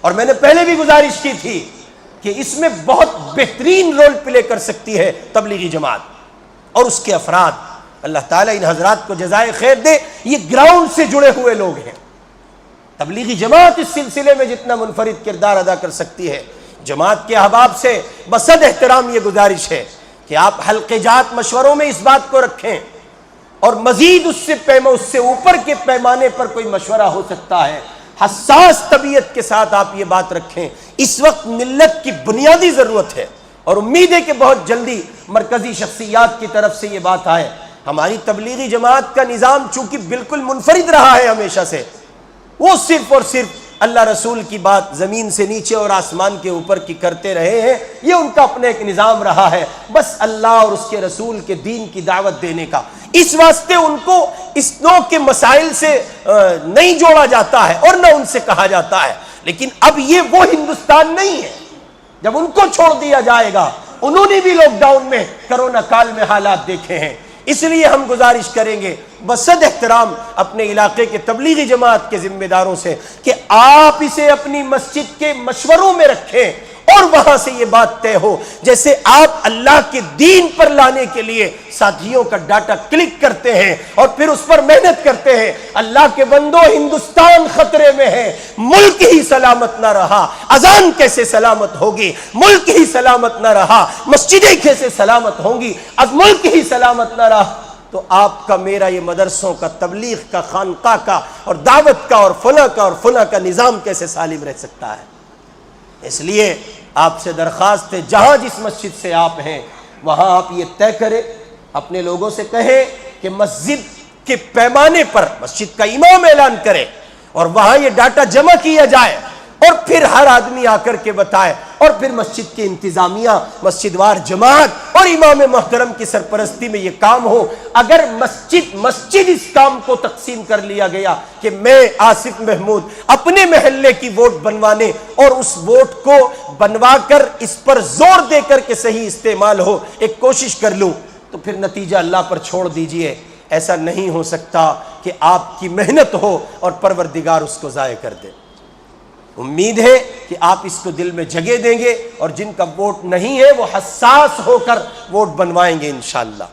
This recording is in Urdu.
اور میں نے پہلے بھی گزارش کی تھی کہ اس میں بہت بہترین رول پلے کر سکتی ہے تبلیغی جماعت اور اس کے افراد. اللہ تعالیٰ ان حضرات کو جزائے خیر دے. یہ گراؤنڈ سے جڑے ہوئے لوگ ہیں. تبلیغی جماعت اس سلسلے میں جتنا منفرد کردار ادا کر سکتی ہے. جماعت کے احباب سے بصد احترام یہ گزارش ہے کہ آپ حلقے جات مشوروں میں اس بات کو رکھیں اور مزید اس سے اوپر کے پیمانے پر کوئی مشورہ ہو سکتا ہے. حساس طبیعت کے ساتھ آپ یہ بات رکھیں. اس وقت ملت کی بنیادی ضرورت ہے اور امید ہے کہ بہت جلدی مرکزی شخصیات کی طرف سے یہ بات آئے. ہماری تبلیغی جماعت کا نظام چونکہ بالکل منفرد رہا ہے ہمیشہ سے, وہ صرف اور صرف اللہ رسول کی بات زمین سے نیچے اور آسمان کے اوپر کی کرتے رہے ہیں. یہ ان کا اپنا ایک نظام رہا ہے, بس اللہ اور اس کے رسول کے دین کی دعوت دینے کا. اس واسطے ان کو اس نوع کے مسائل سے نہیں جوڑا جاتا ہے اور نہ ان سے کہا جاتا ہے. لیکن اب یہ وہ ہندوستان نہیں ہے جب ان کو چھوڑ دیا جائے گا. انہوں نے بھی لاک ڈاؤن میں کرونا کال میں حالات دیکھے ہیں. اس لیے ہم گزارش کریں گے بصد احترام اپنے علاقے کے تبلیغی جماعت کے ذمہ داروں سے کہ آپ اسے اپنی مسجد کے مشوروں میں رکھیں اور وہاں سے یہ بات طے ہو. جیسے آپ اللہ کے دین پر لانے کے لیے ساتھیوں کا ڈاٹا کلک کرتے ہیں اور پھر اس پر محنت کرتے ہیں. اللہ کے بندو, ہندوستان خطرے میں ہے. ملک ہی سلامت نہ رہا, اذان کیسے سلامت ہوگی؟ ملک ہی سلامت نہ رہا, مسجدیں کیسے سلامت ہوں گی؟ اب ملک ہی سلامت نہ رہا تو آپ کا, میرا یہ مدرسوں کا, تبلیغ کا, خانقاہ کا اور دعوت کا اور فلاں کا نظام کیسے سالم رہ سکتا ہے؟ اس لیے آپ سے درخواست ہے, جہاں جس مسجد سے آپ ہیں وہاں آپ یہ طے کریں, اپنے لوگوں سے کہیں کہ مسجد کے پیمانے پر مسجد کا امام اعلان کرے اور وہاں یہ ڈاٹا جمع کیا جائے اور پھر ہر آدمی آ کر کے بتائے اور پھر مسجد کی انتظامیہ, مسجد وار جماعت اور امام محترم کی سرپرستی میں یہ کام ہو. اگر مسجد اس کام کو تقسیم کر لیا گیا کہ میں آصف محمود اپنے محلے کی ووٹ بنوانے اور اس ووٹ کو بنوا کر اس پر زور دے کر کے صحیح استعمال ہو ایک کوشش کر لوں, تو پھر نتیجہ اللہ پر چھوڑ دیجئے. ایسا نہیں ہو سکتا کہ آپ کی محنت ہو اور پروردگار اس کو ضائع کر دے. امید ہے کہ آپ اس کو دل میں جگہ دیں گے اور جن کا ووٹ نہیں ہے وہ حساس ہو کر ووٹ بنوائیں گے انشاءاللہ.